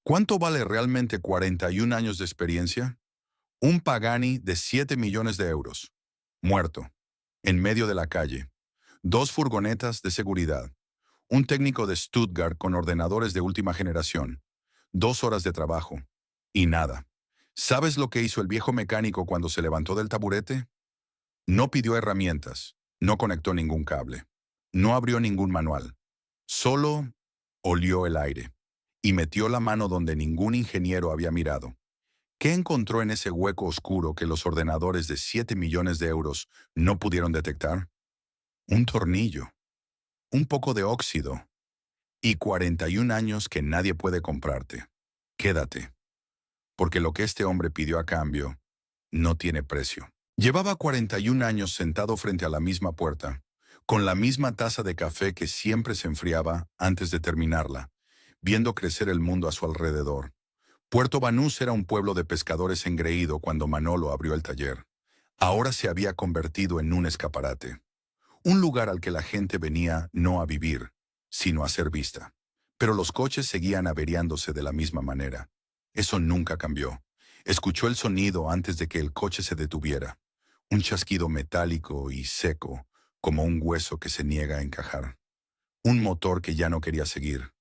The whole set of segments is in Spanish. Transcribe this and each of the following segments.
¿Cuánto vale realmente 41 años de experiencia? Un Pagani de 7 millones de euros. Muerto. En medio de la calle. Dos furgonetas de seguridad. Un técnico de Stuttgart con ordenadores de última generación. 2 horas de trabajo. Y nada. ¿Sabes lo que hizo el viejo mecánico cuando se levantó del taburete? No pidió herramientas. No conectó ningún cable. No abrió ningún manual. Solo olió el aire. Y metió la mano donde ningún ingeniero había mirado. ¿Qué encontró en ese hueco oscuro que los ordenadores de 7 millones de euros no pudieron detectar? Un tornillo, un poco de óxido y 41 años que nadie puede comprarte. Quédate, porque lo que este hombre pidió a cambio no tiene precio. Llevaba 41 años sentado frente a la misma puerta, con la misma taza de café que siempre se enfriaba antes de terminarla, viendo crecer el mundo a su alrededor. Puerto Banús era un pueblo de pescadores engreído cuando Manolo abrió el taller. Ahora se había convertido en un escaparate. Un lugar al que la gente venía no a vivir, sino a ser vista. Pero los coches seguían averiándose de la misma manera. Eso nunca cambió. Escuchó el sonido antes de que el coche se detuviera. Un chasquido metálico y seco, como un hueso que se niega a encajar. Un motor que ya no quería seguir.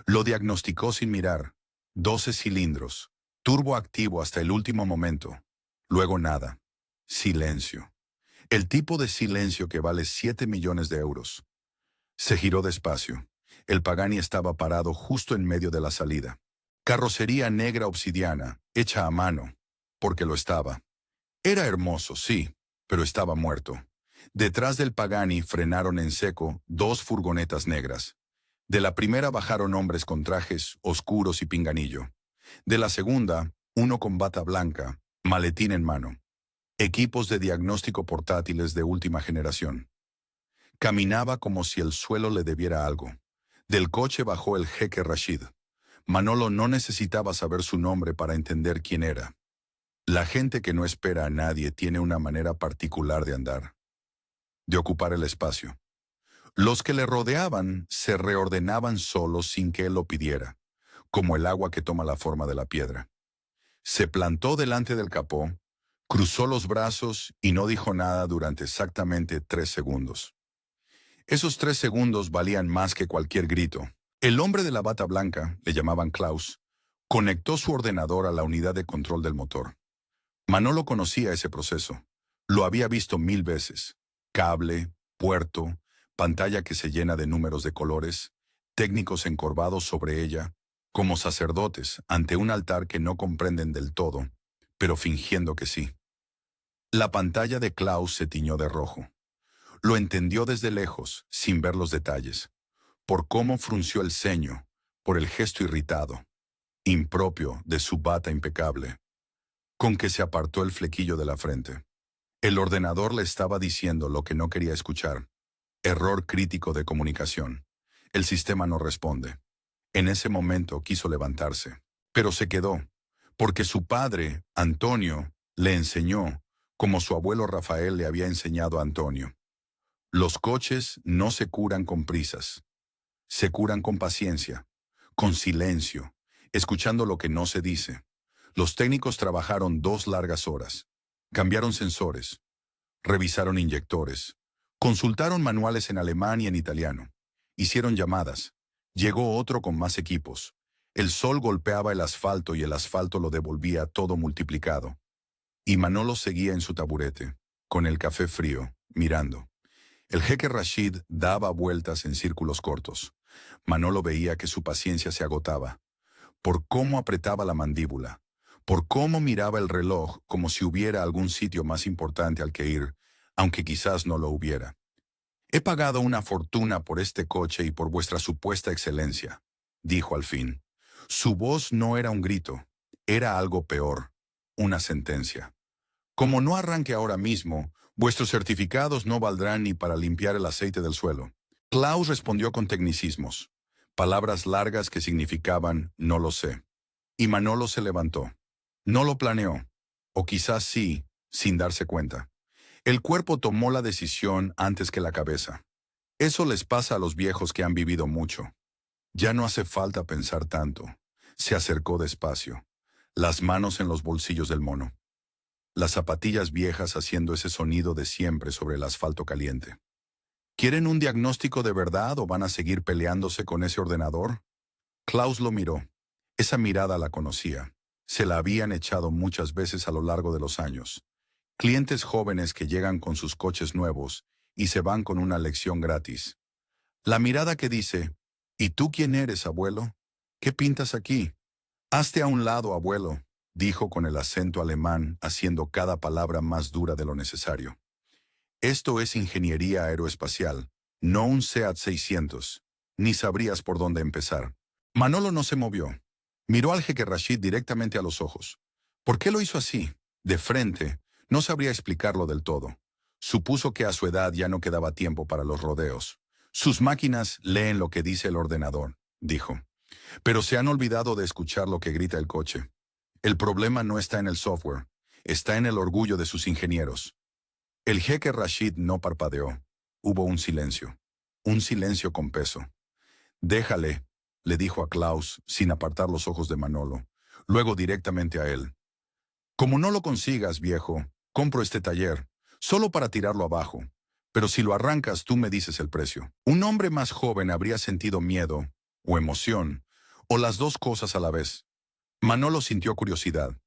Lo diagnosticó sin mirar. 12 cilindros. Turbo activo hasta el último momento. Luego nada. Silencio. El tipo de silencio que vale 7 millones de euros. Se giró despacio. El Pagani estaba parado justo en medio de la salida. Carrocería negra obsidiana, hecha a mano, porque lo estaba. Era hermoso, sí, pero estaba muerto. Detrás del Pagani frenaron en seco dos furgonetas negras. De la primera bajaron hombres con trajes oscuros y pinganillo. De la segunda, uno con bata blanca, maletín en mano. Equipos de diagnóstico portátiles de última generación. Caminaba como si el suelo le debiera algo. Del coche bajó el jeque Rashid. Manolo no necesitaba saber su nombre para entender quién era. La gente que no espera a nadie tiene una manera particular de andar, de ocupar el espacio. Los que le rodeaban se reordenaban solos sin que él lo pidiera, como el agua que toma la forma de la piedra. Se plantó delante del capó, cruzó los brazos y no dijo nada durante exactamente 3 segundos. Esos 3 segundos valían más que cualquier grito. El hombre de la bata blanca, le llamaban Klaus, conectó su ordenador a la unidad de control del motor. Manolo conocía ese proceso. Lo había visto 1000 veces. Cable, puerto, pantalla que se llena de números de colores, técnicos encorvados sobre ella, como sacerdotes ante un altar que no comprenden del todo, pero fingiendo que sí. La pantalla de Klaus se tiñó de rojo. Lo entendió desde lejos, sin ver los detalles, por cómo frunció el ceño, por el gesto irritado, impropio de su bata impecable, con que se apartó el flequillo de la frente. El ordenador le estaba diciendo lo que no quería escuchar. Error crítico de comunicación. El sistema no responde. En ese momento quiso levantarse, pero se quedó, porque su padre, Antonio, le enseñó, como su abuelo Rafael le había enseñado a Antonio. Los coches no se curan con prisas. Se curan con paciencia, con silencio, escuchando lo que no se dice. Los técnicos trabajaron 2 largas horas. Cambiaron sensores, revisaron inyectores, consultaron manuales en alemán y en italiano. Hicieron llamadas. Llegó otro con más equipos. El sol golpeaba el asfalto y el asfalto lo devolvía todo multiplicado. Y Manolo seguía en su taburete, con el café frío, mirando. El jeque Rashid daba vueltas en círculos cortos. Manolo veía que su paciencia se agotaba, por cómo apretaba la mandíbula, por cómo miraba el reloj como si hubiera algún sitio más importante al que ir, aunque quizás no lo hubiera. «He pagado una fortuna por este coche y por vuestra supuesta excelencia», dijo al fin. Su voz no era un grito, era algo peor, una sentencia. «Como no arranque ahora mismo, vuestros certificados no valdrán ni para limpiar el aceite del suelo». Klaus respondió con tecnicismos, palabras largas que significaban «no lo sé». Y Manolo se levantó. No lo planeó, o quizás sí, sin darse cuenta. El cuerpo tomó la decisión antes que la cabeza. Eso les pasa a los viejos que han vivido mucho. Ya no hace falta pensar tanto. Se acercó despacio, las manos en los bolsillos del mono, las zapatillas viejas haciendo ese sonido de siempre sobre el asfalto caliente. ¿Quieren un diagnóstico de verdad o van a seguir peleándose con ese ordenador? Klaus lo miró. Esa mirada la conocía. Se la habían echado muchas veces a lo largo de los años. Clientes jóvenes que llegan con sus coches nuevos y se van con una lección gratis. La mirada que dice, ¿y tú quién eres, abuelo? ¿Qué pintas aquí? Hazte a un lado, abuelo, dijo con el acento alemán, haciendo cada palabra más dura de lo necesario. Esto es ingeniería aeroespacial, no un SEAT 600. Ni sabrías por dónde empezar. Manolo no se movió. Miró al jeque Rashid directamente a los ojos. ¿Por qué lo hizo así? De frente, no sabría explicarlo del todo. Supuso que a su edad ya no quedaba tiempo para los rodeos. Sus máquinas leen lo que dice el ordenador, dijo. Pero se han olvidado de escuchar lo que grita el coche. El problema no está en el software, está en el orgullo de sus ingenieros. El jeque Rashid no parpadeó. Hubo un silencio con peso. Déjale, le dijo a Klaus sin apartar los ojos de Manolo, luego directamente a él. Como no lo consigas, viejo, compro este taller, solo para tirarlo abajo. Pero si lo arrancas, tú me dices el precio. Un hombre más joven habría sentido miedo, o emoción, o las dos cosas a la vez. Manolo sintió curiosidad.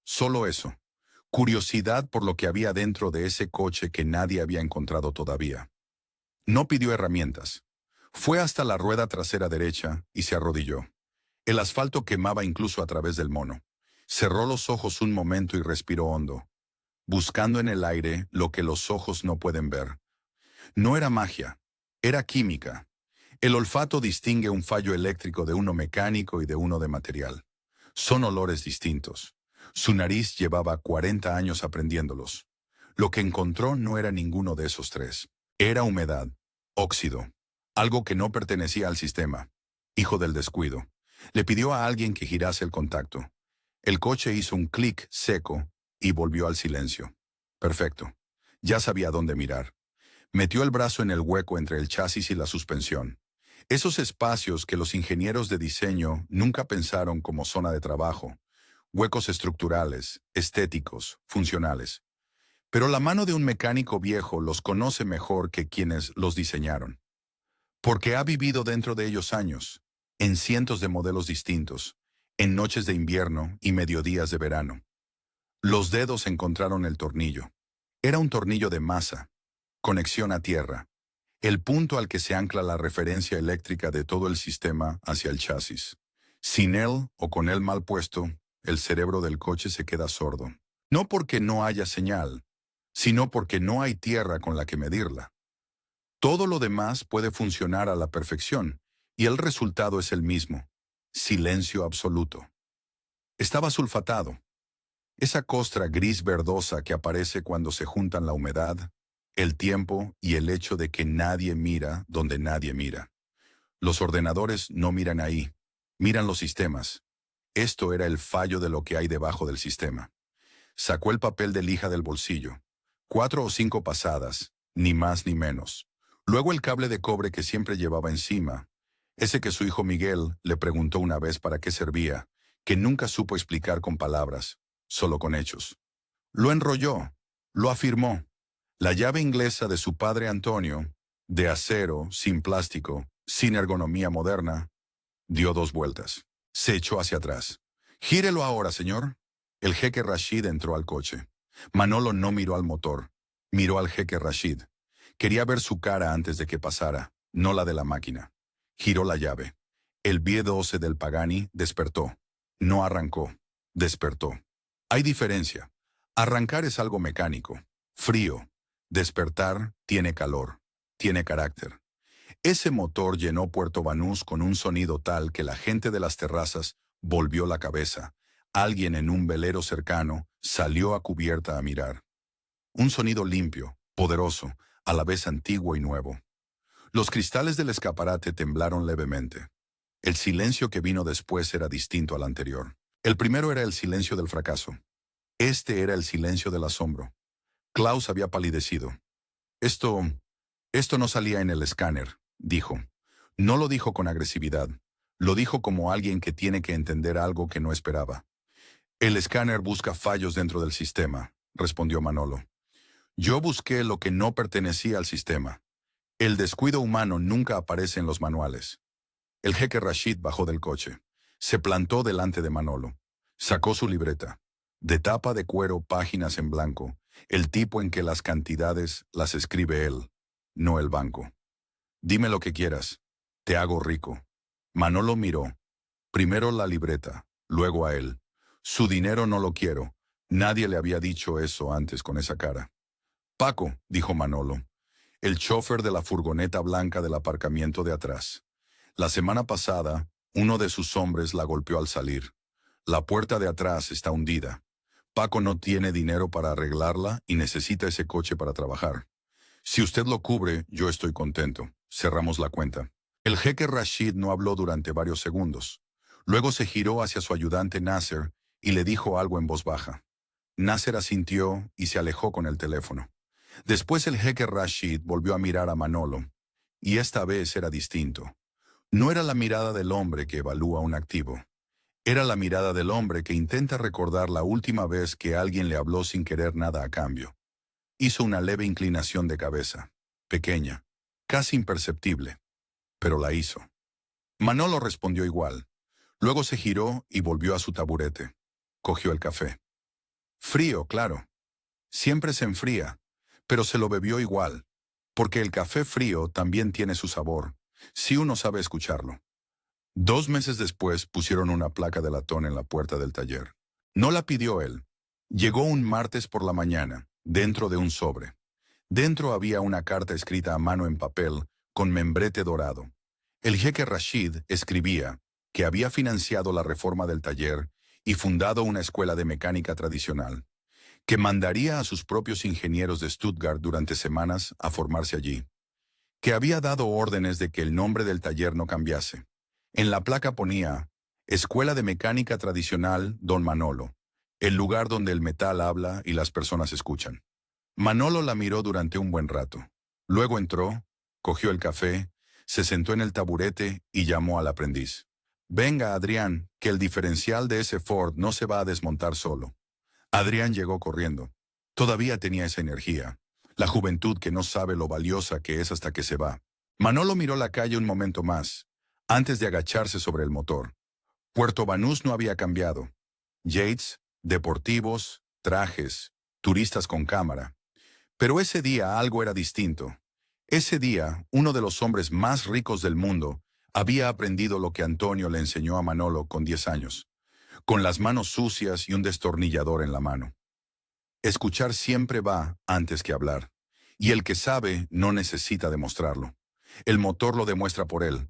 Solo eso. Curiosidad por lo que había dentro de ese coche que nadie había encontrado todavía. No pidió herramientas. Fue hasta la rueda trasera derecha y se arrodilló. El asfalto quemaba incluso a través del mono. Cerró los ojos un momento y respiró hondo, buscando en el aire lo que los ojos no pueden ver. No era magia, era química. El olfato distingue un fallo eléctrico de uno mecánico y de uno de material. Son olores distintos. Su nariz llevaba 40 años aprendiéndolos. Lo que encontró no era ninguno de esos tres. Era humedad, óxido, algo que no pertenecía al sistema. Hijo del descuido. Le pidió a alguien que girase el contacto. El coche hizo un clic seco y volvió al silencio. Perfecto. Ya sabía dónde mirar. Metió el brazo en el hueco entre el chasis y la suspensión. Esos espacios que los ingenieros de diseño nunca pensaron como zona de trabajo. Huecos estructurales, estéticos, funcionales. Pero la mano de un mecánico viejo los conoce mejor que quienes los diseñaron. Porque ha vivido dentro de ellos años, en cientos de modelos distintos, en noches de invierno y mediodías de verano. Los dedos encontraron el tornillo. Era un tornillo de masa, conexión a tierra, el punto al que se ancla la referencia eléctrica de todo el sistema hacia el chasis. Sin él o con él mal puesto, el cerebro del coche se queda sordo. No porque no haya señal, sino porque no hay tierra con la que medirla. Todo lo demás puede funcionar a la perfección, y el resultado es el mismo: silencio absoluto. Estaba sulfatado. Esa costra gris verdosa que aparece cuando se juntan la humedad, el tiempo y el hecho de que nadie mira donde nadie mira. Los ordenadores no miran ahí, miran los sistemas. Esto era el fallo de lo que hay debajo del sistema. Sacó el papel de lija del bolsillo. 4 o 5 pasadas, ni más ni menos. Luego el cable de cobre que siempre llevaba encima, ese que su hijo Miguel le preguntó una vez para qué servía, que nunca supo explicar con palabras, solo con hechos. Lo enrolló, lo afirmó. La llave inglesa de su padre Antonio, de acero, sin plástico, sin ergonomía moderna, dio 2 vueltas. Se echó hacia atrás. «Gírelo ahora, señor». El jeque Rashid entró al coche. Manolo no miró al motor, miró al jeque Rashid. Quería ver su cara antes de que pasara, no la de la máquina. Giró la llave. El B12 del Pagani despertó. No arrancó, despertó. Hay diferencia. Arrancar es algo mecánico, frío. Despertar tiene calor, tiene carácter. Ese motor llenó Puerto Banús con un sonido tal que la gente de las terrazas volvió la cabeza. Alguien en un velero cercano salió a cubierta a mirar. Un sonido limpio, poderoso, a la vez antiguo y nuevo. Los cristales del escaparate temblaron levemente. El silencio que vino después era distinto al anterior. El primero era el silencio del fracaso. Este era el silencio del asombro. Klaus había palidecido. Esto no salía en el escáner, dijo. No lo dijo con agresividad. Lo dijo como alguien que tiene que entender algo que no esperaba. El escáner busca fallos dentro del sistema, respondió Manolo. Yo busqué lo que no pertenecía al sistema. El descuido humano nunca aparece en los manuales. El jeque Rashid bajó del coche. Se plantó delante de Manolo. Sacó su libreta. De tapa de cuero, páginas en blanco. El tipo en que las cantidades las escribe él, no el banco. Dime lo que quieras. Te hago rico. Manolo miró. Primero la libreta, luego a él. Su dinero no lo quiero. Nadie le había dicho eso antes con esa cara. Paco, dijo Manolo, el chofer de la furgoneta blanca del aparcamiento de atrás. La semana pasada, uno de sus hombres la golpeó al salir. La puerta de atrás está hundida. Paco no tiene dinero para arreglarla y necesita ese coche para trabajar. Si usted lo cubre, yo estoy contento. Cerramos la cuenta. El jeque Rashid no habló durante varios segundos. Luego se giró hacia su ayudante Nasser y le dijo algo en voz baja. Nasser asintió y se alejó con el teléfono. Después el jeque Rashid volvió a mirar a Manolo, y esta vez era distinto. No era la mirada del hombre que evalúa un activo. Era la mirada del hombre que intenta recordar la última vez que alguien le habló sin querer nada a cambio. Hizo una leve inclinación de cabeza, pequeña, casi imperceptible, pero la hizo. Manolo respondió igual. Luego se giró y volvió a su taburete. Cogió el café. Frío, claro. Siempre se enfría, pero se lo bebió igual, porque el café frío también tiene su sabor, si uno sabe escucharlo. 2 meses después pusieron una placa de latón en la puerta del taller. No la pidió él. Llegó un martes por la mañana, dentro de un sobre. Dentro había una carta escrita a mano en papel, con membrete dorado. El jeque Rashid escribía que había financiado la reforma del taller y fundado una escuela de mecánica tradicional, que mandaría a sus propios ingenieros de Stuttgart durante semanas a formarse allí, que había dado órdenes de que el nombre del taller no cambiase. En la placa ponía, Escuela de Mecánica Tradicional Don Manolo, el lugar donde el metal habla y las personas escuchan. Manolo la miró durante un buen rato. Luego entró, cogió el café, se sentó en el taburete y llamó al aprendiz. Venga, Adrián, que el diferencial de ese Ford no se va a desmontar solo. Adrián llegó corriendo. Todavía tenía esa energía, la juventud que no sabe lo valiosa que es hasta que se va. Manolo miró la calle un momento más, antes de agacharse sobre el motor. Puerto Banús no había cambiado. Yates, deportivos, trajes, turistas con cámara. Pero ese día algo era distinto. Ese día, uno de los hombres más ricos del mundo había aprendido lo que Antonio le enseñó a Manolo con 10 años, con las manos sucias y un destornillador en la mano. Escuchar siempre va antes que hablar, y el que sabe no necesita demostrarlo. El motor lo demuestra por él.